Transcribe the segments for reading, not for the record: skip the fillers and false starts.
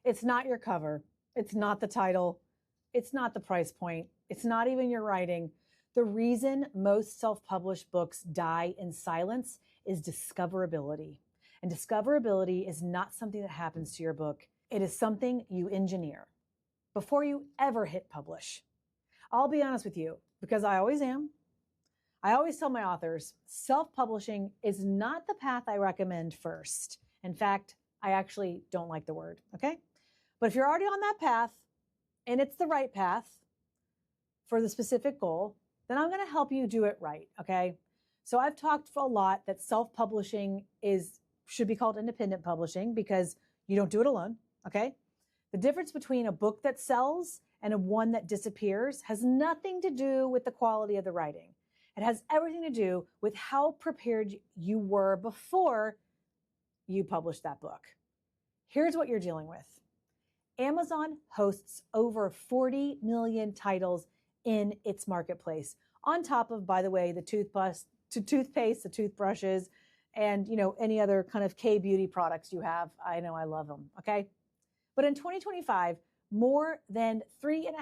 It's not your cover. It's not the title. It's not the price point. It's not even your writing. The reason most self-published books die in silence is discoverability. And discoverability is not something that happens to your book. It is something you engineer before you ever hit publish. I'll be honest with you, because I always am. I always tell my authors, self-publishing is not the path I recommend first. In fact, I actually don't like the word, okay? But if you're already on that path and it's the right path for the specific goal, then I'm going to help you do it right, okay? So I've talked a lot that self-publishing should be called independent publishing because you don't do it alone, okay? The difference between a book that sells and a one that disappears has nothing to do with the quality of the writing. It has everything to do with how prepared you were before you published that book. Here's what you're dealing with. Amazon hosts over 40 million titles in its marketplace, on top of, by the way, the toothpaste, the toothbrushes, and any other kind of K-beauty products you have. I know I love them, okay? But in 2025, more than 3.5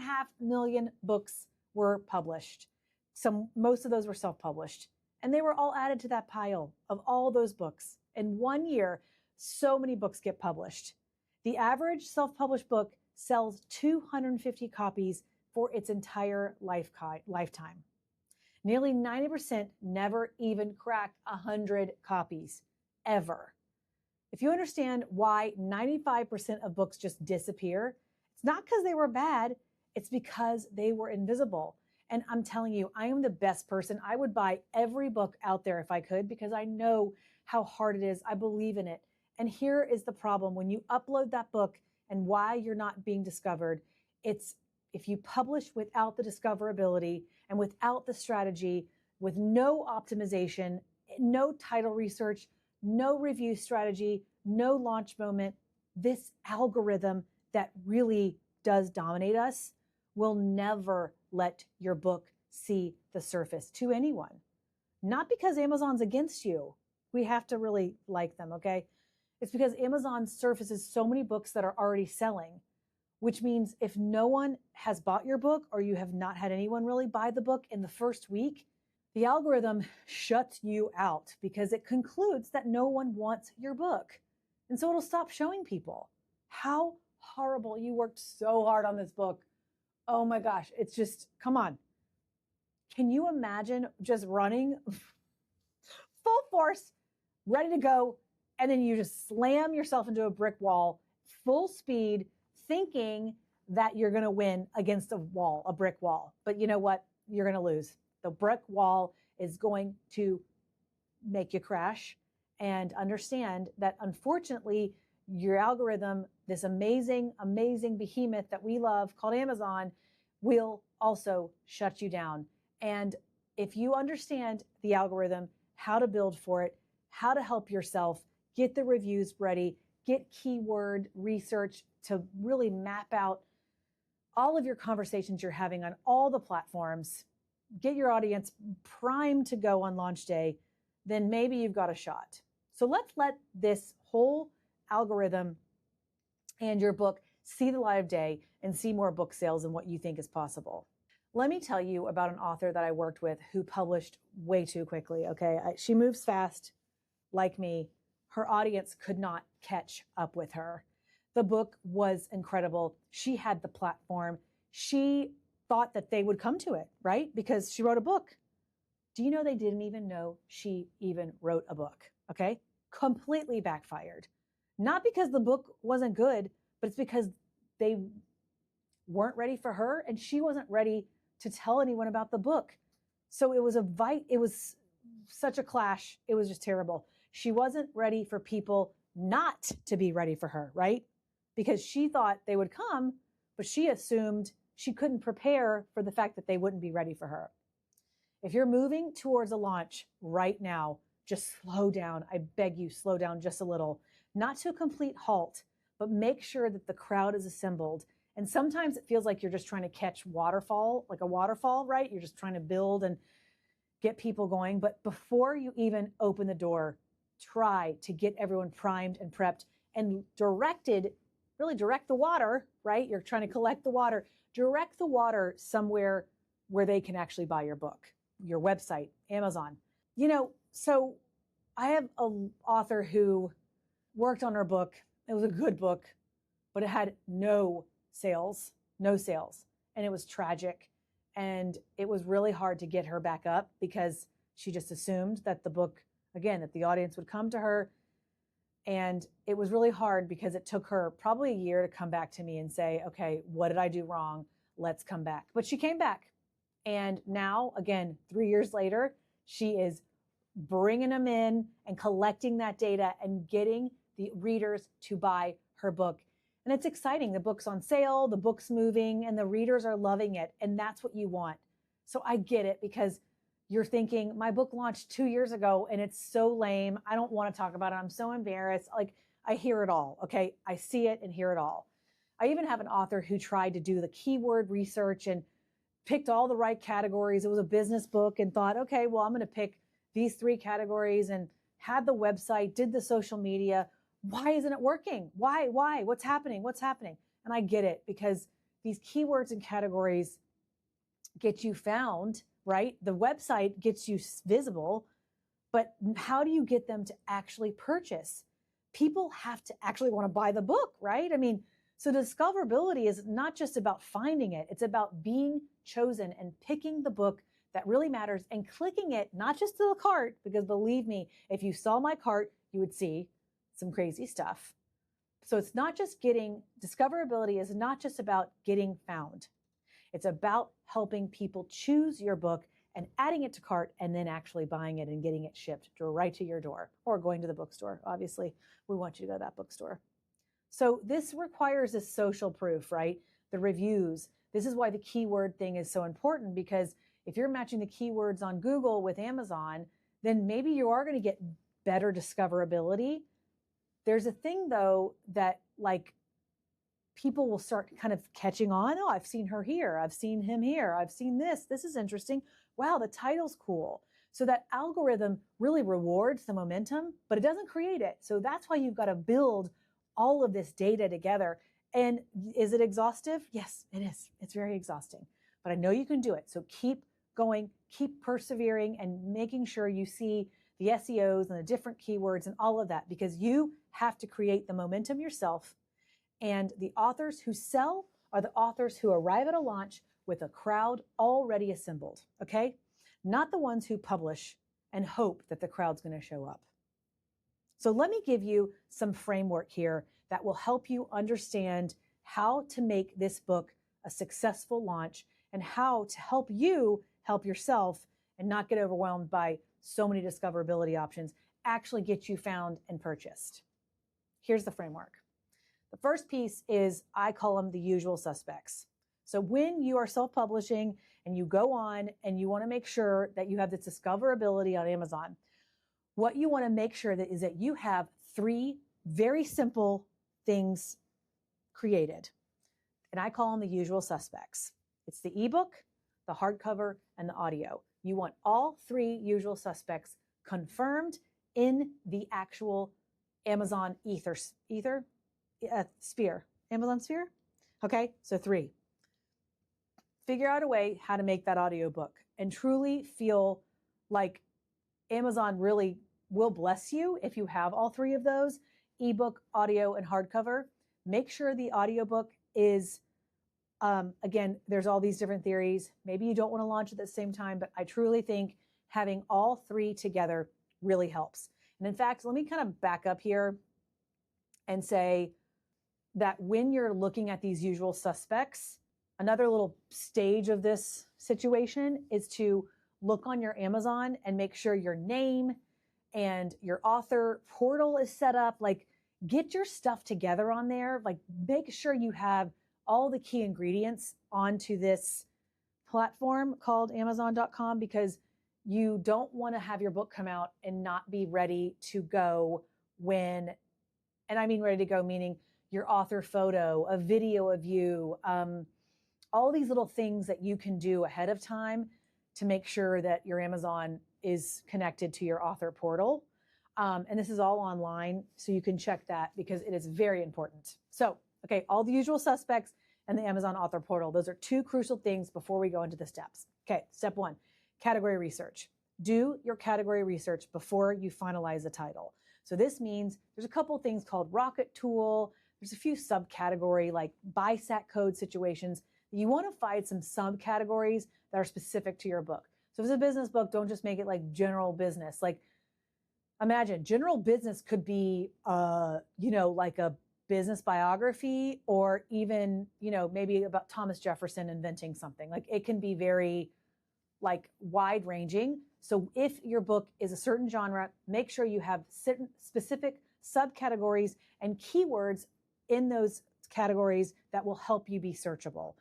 million books were published. Most of those were self-published, and they were all added to that pile of all those books. In 1 year, so many books get published. The average self-published book sells 250 copies for its entire lifetime. Nearly 90% never even crack 100 copies, ever. If you understand why 95% of books just disappear, it's not because they were bad, it's because they were invisible. And I'm telling you, I am the best person. I would buy every book out there if I could, because I know how hard it is. I believe in it. And here is the problem. When you upload that book and why you're not being discovered, it's if you publish without the discoverability and without the strategy, with no optimization, no title research, no review strategy, no launch moment, this algorithm that really does dominate us will never let your book see the surface to anyone. Not because Amazon's against you. We have to really like them, okay? It's because Amazon surfaces so many books that are already selling, which means if no one has bought your book or you have not had anyone really buy the book in the first week, the algorithm shuts you out because it concludes that no one wants your book. And so it'll stop showing people. How horrible. You worked so hard on this book. Oh my gosh. It's just, come on. Can you imagine just running full force, ready to go, and then you just slam yourself into a brick wall, full speed, thinking that you're going to win against a brick wall. But you know what? You're going to lose. The brick wall is going to make you crash, and understand that unfortunately your algorithm, this amazing, amazing behemoth that we love called Amazon, will also shut you down. And if you understand the algorithm, how to build for it, how to help yourself, get the reviews ready, get keyword research to really map out all of your conversations you're having on all the platforms, get your audience primed to go on launch day, then maybe you've got a shot. So let's let this whole algorithm and your book see the light of day and see more book sales than what you think is possible. Let me tell you about an author that I worked with who published way too quickly, okay? She moves fast, like me. Her audience could not catch up with her. The book was incredible. She had the platform. She thought that they would come to it, right? Because she wrote a book. Do you know they didn't even know she even wrote a book? Okay? Completely backfired. Not because the book wasn't good, but it's because they weren't ready for her and she wasn't ready to tell anyone about the book. So it was such a clash. It was just terrible. She wasn't ready for people not to be ready for her, right? Because she thought they would come, but she assumed she couldn't prepare for the fact that they wouldn't be ready for her. If you're moving towards a launch right now, just slow down. I beg you, slow down just a little. Not to a complete halt, but make sure that the crowd is assembled. And sometimes it feels like you're just trying to catch waterfall, like a waterfall, right? You're just trying to build and get people going. But before you even open the door, try to get everyone primed and prepped and directed really direct the water, right? You're trying to collect the water, direct the water somewhere where they can actually buy your book, your website, Amazon. So I have an author who worked on her book. It was a good book, but it had no sales. And it was tragic. And it was really hard to get her back up because she just assumed that the book, again, that the audience would come to her. And it was really hard because it took her probably a year to come back to me and say, okay, what did I do wrong? Let's come back. But she came back. And now, again, 3 years later, she is bringing them in and collecting that data and getting the readers to buy her book. And it's exciting. The book's on sale, the book's moving, and the readers are loving it. And that's what you want. So I get it, because you're thinking, my book launched 2 years ago and it's so lame. I don't want to talk about it. I'm so embarrassed. Like, I hear it all. Okay. I see it and hear it all. I even have an author who tried to do the keyword research and picked all the right categories. It was a business book, and thought, okay, well, I'm going to pick these 3 categories, and had the website, did the social media. Why isn't it working? Why? What's happening? And I get it, because these keywords and categories get you found, right? The website gets you visible, but how do you get them to actually purchase? People have to actually want to buy the book, right? I mean, so discoverability is not just about finding it. It's about being chosen and picking the book that really matters and clicking it, not just to the cart, because believe me, if you saw my cart, you would see some crazy stuff. So it's not just discoverability is not just about getting found. It's about helping people choose your book and adding it to cart, and then actually buying it and getting it shipped right to your door, or going to the bookstore. Obviously, we want you to go to that bookstore. So this requires a social proof, right? The reviews. This is why the keyword thing is so important, because if you're matching the keywords on Google with Amazon, then maybe you are going to get better discoverability. There's a thing, though, that like people will start kind of catching on. Oh, I've seen her here. I've seen him here. I've seen this. This is interesting. Wow, the title's cool. So that algorithm really rewards the momentum, but it doesn't create it. So that's why you've got to build all of this data together. And is it exhaustive? Yes, it is. It's very exhausting, but I know you can do it. So keep going, keep persevering, and making sure you see the SEOs and the different keywords and all of that, because you have to create the momentum yourself. And the authors who sell are the authors who arrive at a launch with a crowd already assembled, okay? Not the ones who publish and hope that the crowd's going to show up. So let me give you some framework here that will help you understand how to make this book a successful launch, and how to help you help yourself and not get overwhelmed by so many discoverability options, actually get you found and purchased. Here's the framework. The first piece is, I call them the usual suspects. So when you are self-publishing and you go on and you want to make sure that you have this discoverability on Amazon, what you want to make sure is that you have 3 very simple things created. And I call them the usual suspects. It's the ebook, the hardcover, and the audio. You want all 3 usual suspects confirmed in the actual Amazon sphere. Amazon sphere? Okay, so 3. Figure out a way how to make that audiobook and truly feel like Amazon really will bless you if you have all 3 of those: ebook, audio, and hardcover. Make sure the audiobook is, again, there's all these different theories. Maybe you don't want to launch at the same time, but I truly think having all 3 together really helps. And in fact, let me kind of back up here and say that when you're looking at these usual suspects, another little stage of this situation is to look on your Amazon and make sure your name and your author portal is set up. Like, get your stuff together on there. Like, make sure you have all the key ingredients onto this platform called Amazon.com, because you don't want to have your book come out and not be ready to go when, and I mean ready to go, meaning your author photo, a video of you, all these little things that you can do ahead of time to make sure that your Amazon is connected to your author portal. And this is all online, so you can check that, because it is very important. So, Okay, all the usual suspects and the Amazon author portal. Those are two crucial things before we go into the steps. Okay, step one, category research. Do your category research before you finalize the title. So this means there's a couple things called Rocket Tool. There's a few subcategory like BISAC code situations. You want to find some subcategories that are specific to your book. So if it's a business book, don't just make it like general business. Like imagine general business could be, like a business biography, or even, maybe about Thomas Jefferson inventing something. Like it can be very like wide ranging. So if your book is a certain genre, make sure you have certain specific subcategories and keywords in those categories that will help you be searchable.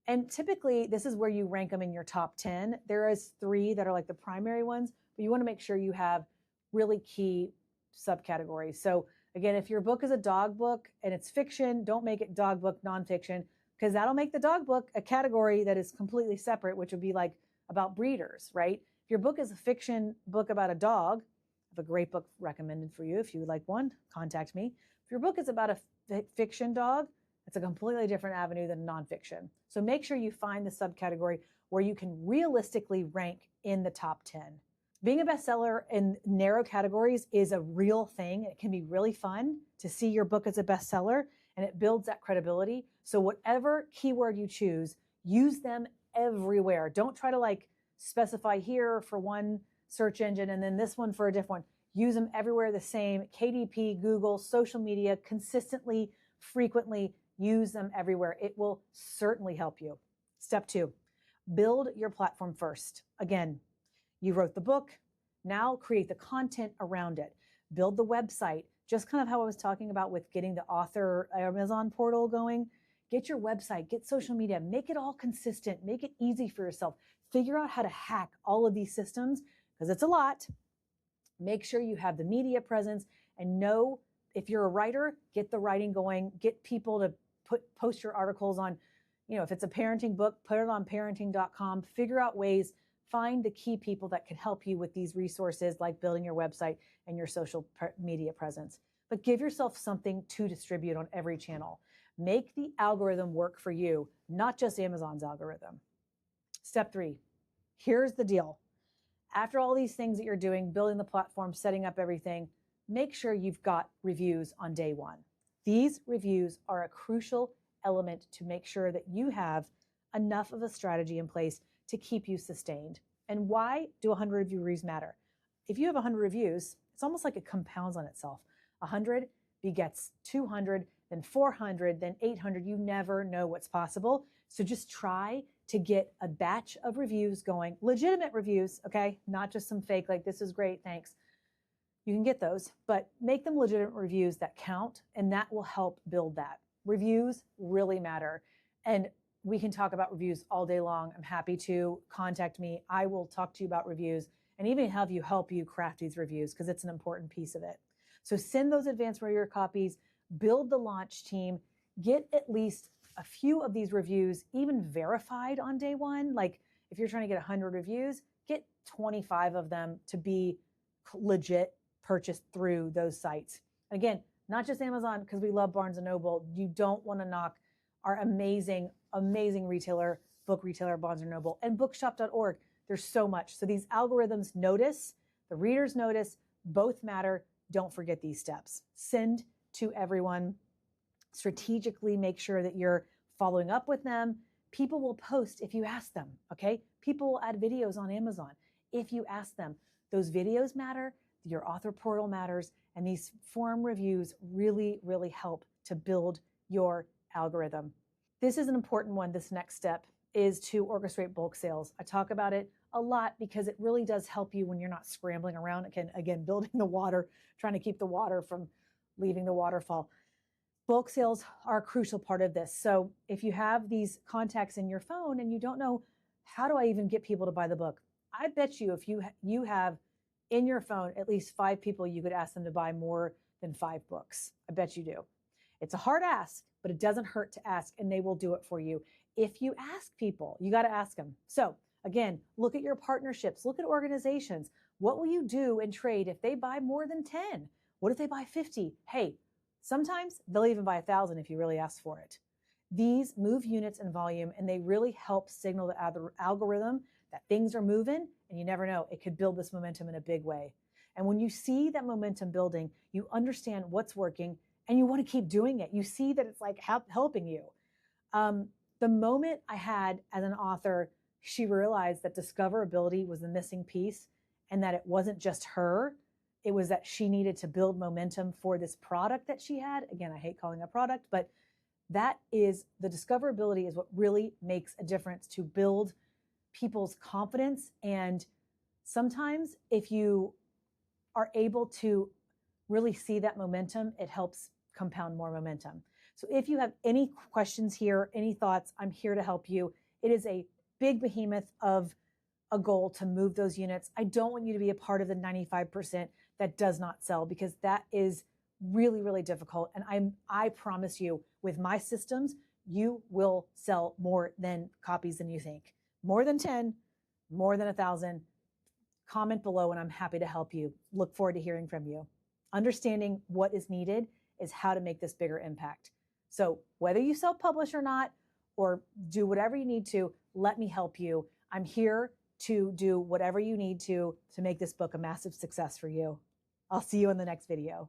And typically this is where you rank them in your top 10. There is 3 that are like the primary ones, but you want to make sure you have really key subcategories. So again, if your book is a dog book and it's fiction, don't make it dog book nonfiction, because that'll make the dog book a category that is completely separate, which would be like about breeders, right? If your book is a fiction book about a dog, I have a great book recommended for you. If you would like one, contact me. If your book is about a fiction dog, it's a completely different avenue than nonfiction. So make sure you find the subcategory where you can realistically rank in the top 10. Being a bestseller in narrow categories is a real thing. It can be really fun to see your book as a bestseller, and it builds that credibility. So whatever keyword you choose, use them everywhere. Don't try to like specify here for one search engine and then this one for a different one. Use them everywhere the same. KDP, Google, social media, consistently, frequently, use them everywhere. It will certainly help you. Step 2, build your platform first. Again, you wrote the book, now create the content around it. Build the website, just kind of how I was talking about with getting the author Amazon portal going. Get your website, get social media, make it all consistent, make it easy for yourself. Figure out how to hack all of these systems, because it's a lot. Make sure you have the media presence, and know if you're a writer, get the writing going, get people to post your articles on, if it's a parenting book, put it on parenting.com, figure out ways, find the key people that can help you with these resources like building your website and your social media presence. But give yourself something to distribute on every channel. Make the algorithm work for you, not just Amazon's algorithm. Step 3, here's the deal. After all these things that you're doing, building the platform, setting up everything, make sure you've got reviews on day 1. These reviews are a crucial element to make sure that you have enough of a strategy in place to keep you sustained. And why do 100 reviews matter? If you have 100 reviews, it's almost like it compounds on itself. 100 begets 200, then 400, then 800. You never know what's possible. So just try to get a batch of reviews going, legitimate reviews, okay? Not just some fake, like this is great, thanks. You can get those, but make them legitimate reviews that count, and that will help build that. Reviews really matter. And we can talk about reviews all day long. I'm happy to. Contact me. I will talk to you about reviews and even help you craft these reviews, because it's an important piece of it. So send those advanced reviewer copies, build the launch team, get at least a few of these reviews even verified on day 1. Like if you're trying to get 100 reviews, get 25 of them to be legit purchased through those sites. Again, not just Amazon, because we love Barnes & Noble. You don't want to knock our amazing retailer, book retailer, Barnes & Noble, and bookshop.org. There's so much. So these algorithms notice, the readers notice, both matter. Don't forget these steps. Send to everyone. Strategically make sure that you're following up with them. People will post if you ask them, okay? People will add videos on Amazon if you ask them. Those videos matter, your author portal matters, and these forum reviews really, really help to build your algorithm. This is an important one. This next step is to orchestrate bulk sales. I talk about it a lot because it really does help you when you're not scrambling around, again, building the water, trying to keep the water from leaving the waterfall. Bulk sales are a crucial part of this. So if you have these contacts in your phone and you don't know, how do I even get people to buy the book? I bet you if you have in your phone at least 5 people you could ask them to buy more than 5 books. I bet you do. It's a hard ask, but it doesn't hurt to ask, and they will do it for you. If you ask people, you got to ask them. So again, look at your partnerships, look at organizations. What will you do in trade if they buy more than 10? What if they buy 50? Hey, Sometimes they'll even buy 1,000 if you really ask for it. These move units and volume, and they really help signal the algorithm that things are moving, and you never know, it could build this momentum in a big way. And when you see that momentum building, you understand what's working and you want to keep doing it. You see that it's like helping you. The moment I had as an author, she realized that discoverability was the missing piece and that it wasn't just her. It was that she needed to build momentum for this product that she had. Again, I hate calling it a product, but that is the discoverability is what really makes a difference to build people's confidence. And sometimes if you are able to really see that momentum, it helps compound more momentum. So if you have any questions here, any thoughts, I'm here to help you. It is a big behemoth of a goal to move those units. I don't want you to be a part of the 95% that does not sell, because that is really, really difficult. And I promise you, with my systems, you will sell more than copies than you think. More than 10, more than 1,000. Comment below and I'm happy to help you. Look forward to hearing from you. Understanding what is needed is how to make this bigger impact. So whether you self-publish or not, or do whatever you need to, let me help you. I'm here to do whatever you need to make this book a massive success for you. I'll see you in the next video.